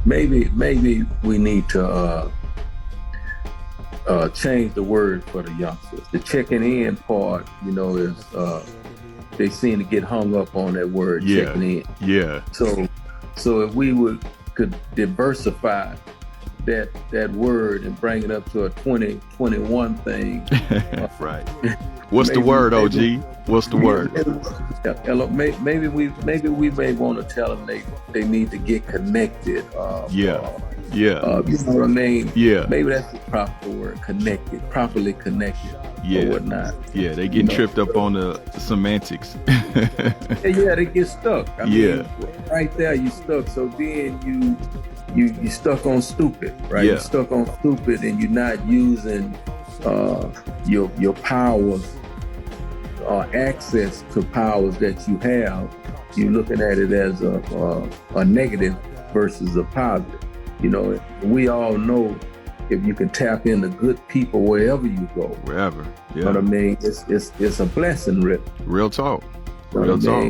Maybe we need to change the word for the youngsters. The checking in part, is they seem to get hung up on that word checking in. Yeah. So if we could diversify that word and bring it up to a 2021 thing. Right. What's the word, OG? What's the word? Maybe we may want to tell them they need to get connected. Yeah. You know what I mean? Yeah. Maybe that's the proper word, connected, properly connected. Or whatnot. Yeah, they getting tripped up on the semantics. Yeah, they get stuck. I mean, right there you stuck. So then you stuck on stupid, right? Yeah. You're stuck on stupid, and you're not using your powers or access to powers that you have. You're looking at it as a negative versus a positive. We all know if you can tap into good people wherever you go. Wherever, yeah. You know what I mean? It's a blessing, really. Real talk. Real talk.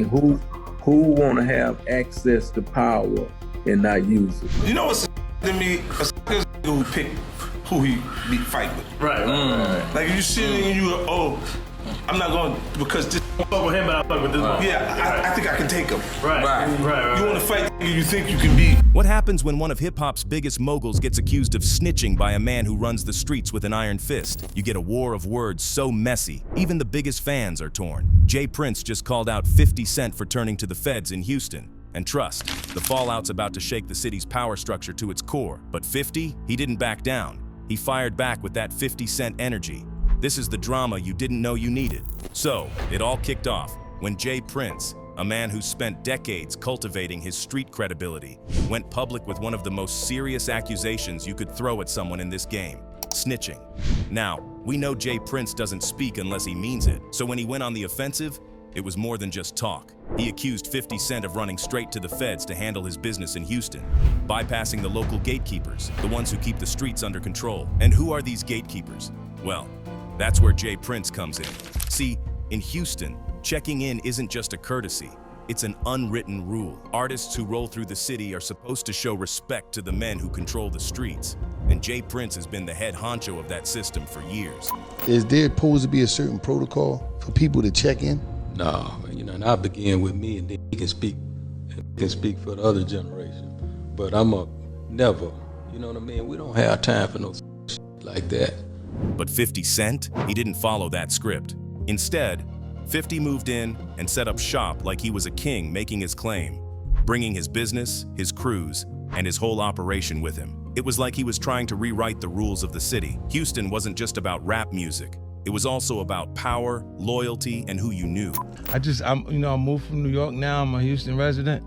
Who want to have access to power and not use it? You know what's to me? A who pick who he be fight with. Right. Like if you sit and you go, I'm not going because this. Fuck with him, but I fuck with this one. Yeah, I think I can take him. Right. You want to fight you think you can beat. What happens when one of hip-hop's biggest moguls gets accused of snitching by a man who runs the streets with an iron fist? You get a war of words so messy, even the biggest fans are torn. Jay Prince just called out 50 Cent for turning to the feds in Houston. And trust, the fallout's about to shake the city's power structure to its core. But 50, he didn't back down. He fired back with that 50 Cent energy. This is the drama you didn't know you needed. So, it all kicked off when Jay Prince, a man who spent decades cultivating his street credibility, went public with one of the most serious accusations you could throw at someone in this game: snitching. Now, we know Jay Prince doesn't speak unless he means it, so when he went on the offensive, it was more than just talk. He accused 50 Cent of running straight to the feds to handle his business in Houston, bypassing the local gatekeepers, the ones who keep the streets under control. And who are these gatekeepers? Well, that's where Jay Prince comes in. See, in Houston, checking in isn't just a courtesy, it's an unwritten rule. Artists who roll through the city are supposed to show respect to the men who control the streets, and Jay Prince has been the head honcho of that system for years. Is there supposed to be a certain protocol for people to check in? No, and I begin with me, and then he can speak for the other generation. But I'm a never, you know what I mean? We don't have time for no shit like that. But 50 Cent, he didn't follow that script. Instead, 50 moved in and set up shop like he was a king making his claim, bringing his business, his crews, and his whole operation with him. It was like he was trying to rewrite the rules of the city. Houston wasn't just about rap music. It was also about power, loyalty, and who you knew. I moved from New York now. I'm a Houston resident.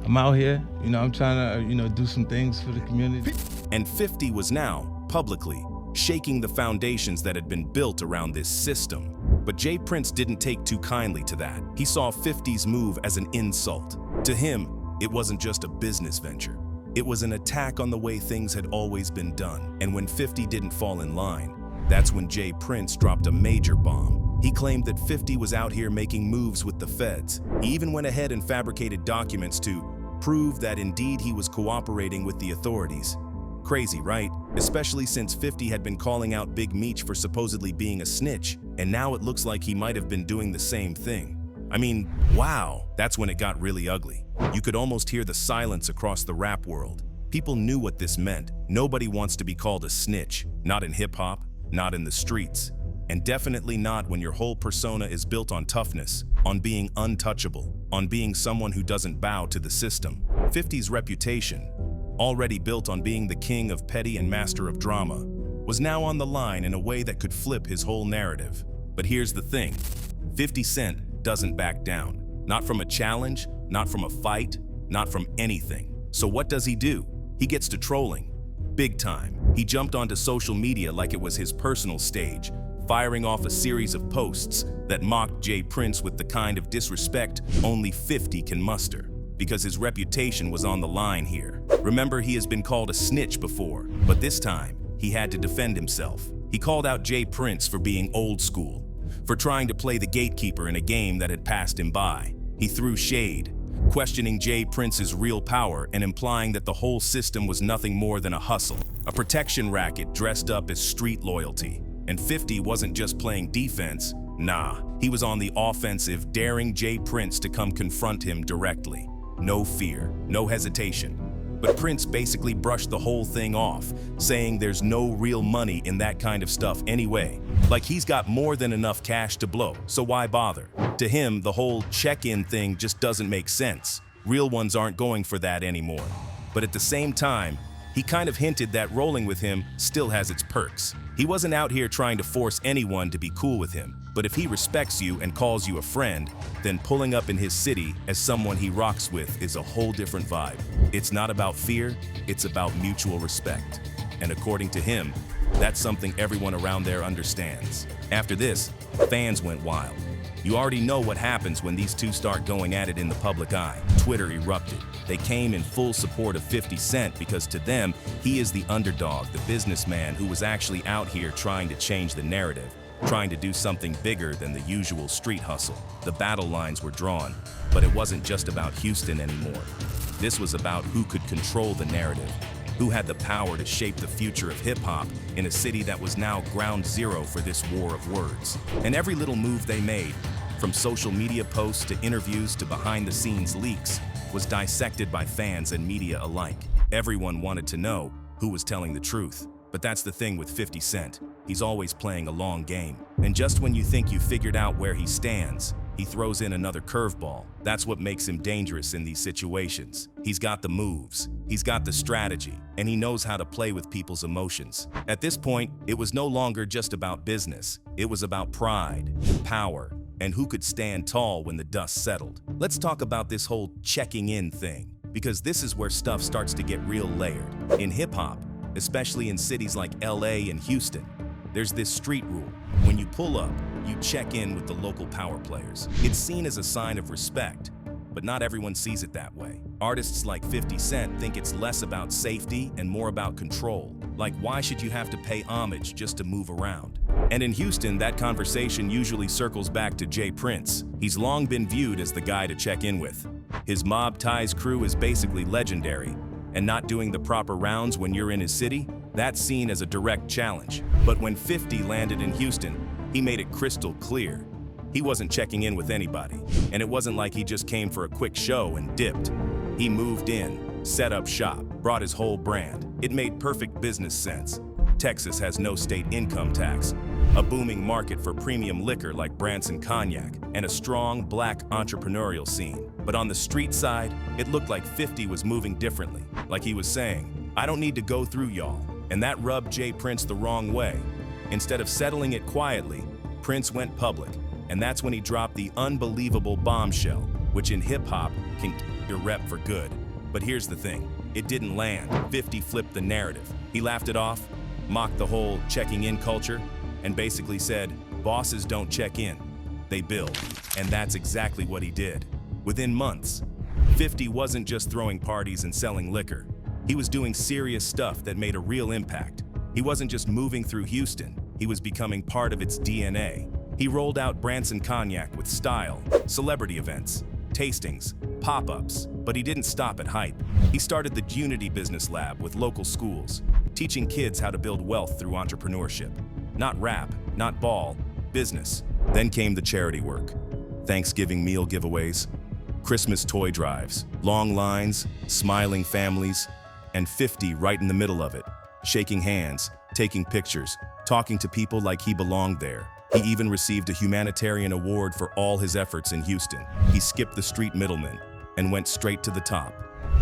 I'm out here, I'm trying to, do some things for the community. And 50 was now, publicly, shaking the foundations that had been built around this system. But Jay Prince didn't take too kindly to that. He saw 50's move as an insult. To him, it wasn't just a business venture. It was an attack on the way things had always been done. And when 50 didn't fall in line, that's when Jay Prince dropped a major bomb. He claimed that 50 was out here making moves with the feds. He even went ahead and fabricated documents to prove that indeed he was cooperating with the authorities. Crazy, right? Especially since 50 had been calling out Big Meech for supposedly being a snitch, and now it looks like he might have been doing the same thing. I mean, wow, that's when it got really ugly. You could almost hear the silence across the rap world. People knew what this meant. Nobody wants to be called a snitch, not in hip-hop, not in the streets, and definitely not when your whole persona is built on toughness, on being untouchable, on being someone who doesn't bow to the system. 50's reputation, already built on being the king of petty and master of drama, was now on the line in a way that could flip his whole narrative. But here's the thing, 50 Cent doesn't back down. Not from a challenge, not from a fight, not from anything. So what does he do? He gets to trolling. Big time. He jumped onto social media like it was his personal stage, firing off a series of posts that mocked Jay Prince with the kind of disrespect only 50 can muster. Because his reputation was on the line here. Remember, he has been called a snitch before, but this time, he had to defend himself. He called out Jay Prince for being old school, for trying to play the gatekeeper in a game that had passed him by. He threw shade, questioning Jay Prince's real power and implying that the whole system was nothing more than a hustle, a protection racket dressed up as street loyalty. And 50 wasn't just playing defense, nah, he was on the offensive, daring Jay Prince to come confront him directly. No fear, no hesitation. But Prince basically brushed the whole thing off, saying there's no real money in that kind of stuff anyway. Like he's got more than enough cash to blow, so why bother? To him, the whole check-in thing just doesn't make sense. Real ones aren't going for that anymore. But at the same time, he kind of hinted that rolling with him still has its perks. He wasn't out here trying to force anyone to be cool with him, but if he respects you and calls you a friend, then pulling up in his city as someone he rocks with is a whole different vibe. It's not about fear, it's about mutual respect. And according to him, that's something everyone around there understands. After this, fans went wild. You already know what happens when these two start going at it in the public eye. Twitter erupted. They came in full support of 50 Cent because to them, he is the underdog, the businessman who was actually out here trying to change the narrative, trying to do something bigger than the usual street hustle. The battle lines were drawn, but it wasn't just about Houston anymore. This was about who could control the narrative, who had the power to shape the future of hip-hop in a city that was now ground zero for this war of words. And every little move they made, from social media posts to interviews to behind-the-scenes leaks, was dissected by fans and media alike. Everyone wanted to know who was telling the truth. But that's the thing with 50 Cent. He's always playing a long game. And just when you think you figured out where he stands, he throws in another curveball. That's what makes him dangerous in these situations. He's got the moves, he's got the strategy, and he knows how to play with people's emotions. At this point, it was no longer just about business. It was about pride, power, and who could stand tall when the dust settled. Let's talk about this whole checking in thing, because this is where stuff starts to get real layered. In hip-hop, especially in cities like LA and Houston, there's this street rule. When you pull up, you check in with the local power players. It's seen as a sign of respect, but not everyone sees it that way. Artists like 50 Cent think it's less about safety and more about control. Like, why should you have to pay homage just to move around? And in Houston, that conversation usually circles back to Jay Prince. He's long been viewed as the guy to check in with. His mob ties crew is basically legendary, and not doing the proper rounds when you're in his city, that's seen as a direct challenge. But when 50 landed in Houston, he made it crystal clear. He wasn't checking in with anybody, and it wasn't like he just came for a quick show and dipped. He moved in, set up shop, brought his whole brand. It made perfect business sense. Texas has no state income tax, a booming market for premium liquor like Branson Cognac, and a strong black entrepreneurial scene. But on the street side, it looked like 50 was moving differently, like he was saying, I don't need to go through y'all. And that rubbed Jay Prince the wrong way. Instead of settling it quietly, Prince went public, and that's when he dropped the unbelievable bombshell, which in hip-hop can kill your rep for good. But here's the thing, it didn't land. 50 flipped the narrative. He laughed it off, mocked the whole checking in culture, and basically said, bosses don't check in, they build. And that's exactly what he did. Within months, 50 wasn't just throwing parties and selling liquor. He was doing serious stuff that made a real impact. He wasn't just moving through Houston, he was becoming part of its DNA. He rolled out Branson Cognac with style, celebrity events, tastings, pop-ups, but he didn't stop at hype. He started the Unity Business Lab with local schools, teaching kids how to build wealth through entrepreneurship. Not rap, not ball, business. Then came the charity work. Thanksgiving meal giveaways, Christmas toy drives, long lines, smiling families, and 50 right in the middle of it, shaking hands, taking pictures, talking to people like he belonged there. He even received a humanitarian award for all his efforts in Houston. He skipped the street middlemen and went straight to the top.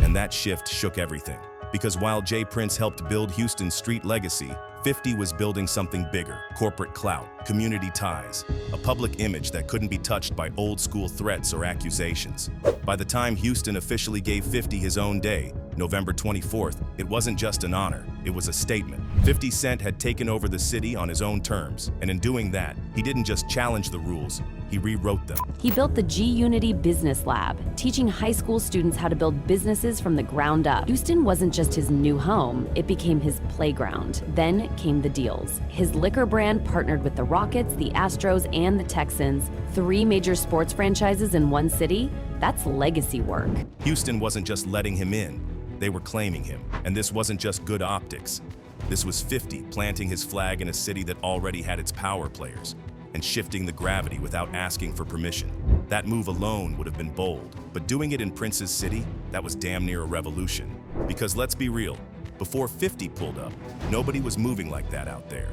And that shift shook everything. Because while Jay Prince helped build Houston's street legacy, 50 was building something bigger: corporate clout, community ties, a public image that couldn't be touched by old-school threats or accusations. By the time Houston officially gave 50 his own day, November 24th, it wasn't just an honor, it was a statement. 50 Cent had taken over the city on his own terms, and in doing that, he didn't just challenge the rules, he rewrote them. He built the G-Unity Business Lab, teaching high school students how to build businesses from the ground up. Houston wasn't just his new home, it became his playground. Then came the deals. His liquor brand partnered with the Rockets, the Astros, and the Texans. 3 major sports franchises in one city? That's legacy work. Houston wasn't just letting him in, they were claiming him. And this wasn't just good optics. This was 50 planting his flag in a city that already had its power players and shifting the gravity without asking for permission. That move alone would have been bold, but doing it in Prince's city, that was damn near a revolution. Because let's be real, before 50 pulled up, nobody was moving like that out there.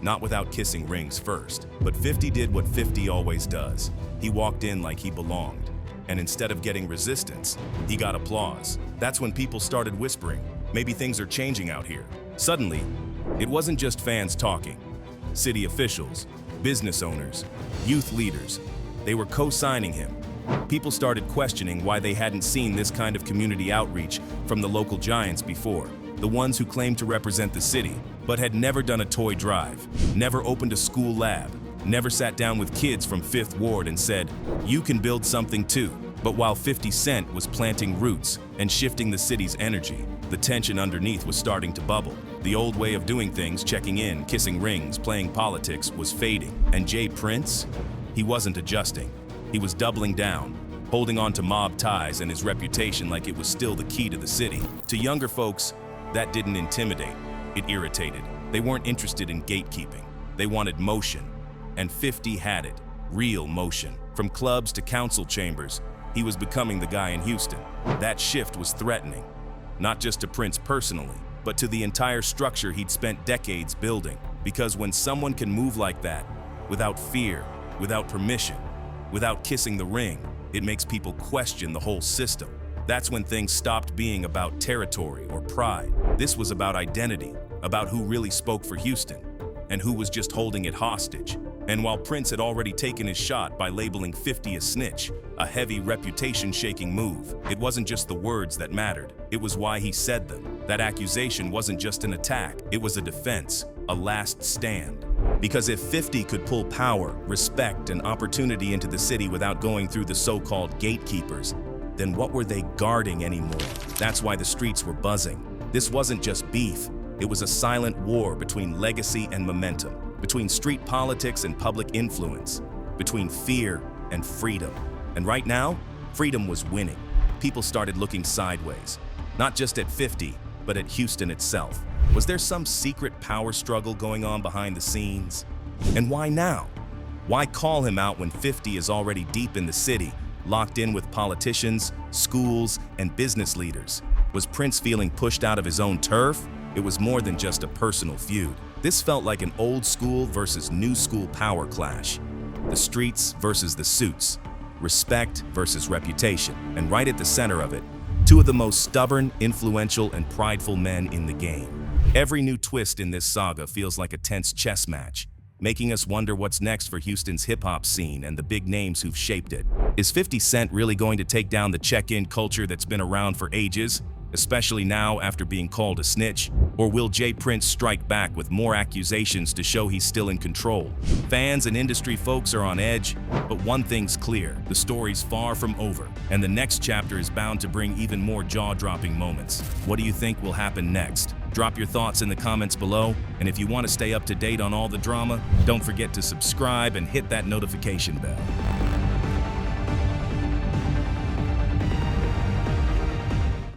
Not without kissing rings first. But 50 did what 50 always does. He walked in like he belonged. And instead of getting resistance, he got applause. That's when people started whispering, maybe things are changing out here. Suddenly, it wasn't just fans talking. City officials, business owners, youth leaders, they were co-signing him. People started questioning why they hadn't seen this kind of community outreach from the local giants before. The ones who claimed to represent the city, but had never done a toy drive, never opened a school lab, never sat down with kids from 5th Ward and said, you can build something too. But while 50 Cent was planting roots and shifting the city's energy, the tension underneath was starting to bubble. The old way of doing things, checking in, kissing rings, playing politics, was fading. And J. Prince? He wasn't adjusting. He was doubling down, holding on to mob ties and his reputation like it was still the key to the city. To younger folks, that didn't intimidate, it irritated. They weren't interested in gatekeeping. They wanted motion. And 50 had it, real motion. From clubs to council chambers, he was becoming the guy in Houston. That shift was threatening, not just to Prince personally, but to the entire structure he'd spent decades building. Because when someone can move like that, without fear, without permission, without kissing the ring, it makes people question the whole system. That's when things stopped being about territory or pride. This was about identity, about who really spoke for Houston, and who was just holding it hostage. And while Prince had already taken his shot by labeling 50 a snitch, a heavy reputation-shaking move, it wasn't just the words that mattered, it was why he said them. That accusation wasn't just an attack, it was a defense, a last stand. Because if 50 could pull power, respect, and opportunity into the city without going through the so-called gatekeepers, then what were they guarding anymore? That's why the streets were buzzing. This wasn't just beef, it was a silent war between legacy and momentum, between street politics and public influence, between fear and freedom. And right now, freedom was winning. People started looking sideways, not just at 50, but at Houston itself. Was there some secret power struggle going on behind the scenes? And why now? Why call him out when 50 is already deep in the city, locked in with politicians, schools, and business leaders? Was Prince feeling pushed out of his own turf? It was more than just a personal feud. This felt like an old school versus new school power clash. The streets versus the suits. Respect versus reputation. And right at the center of it, two of the most stubborn, influential, and prideful men in the game. Every new twist in this saga feels like a tense chess match, making us wonder what's next for Houston's hip-hop scene and the big names who've shaped it. Is 50 Cent really going to take down the check-in culture that's been around for ages, especially now after being called a snitch? Or will J. Prince strike back with more accusations to show he's still in control? Fans and industry folks are on edge, but one thing's clear, the story's far from over, and the next chapter is bound to bring even more jaw-dropping moments. What do you think will happen next? Drop your thoughts in the comments below, and if you want to stay up to date on all the drama, don't forget to subscribe and hit that notification bell.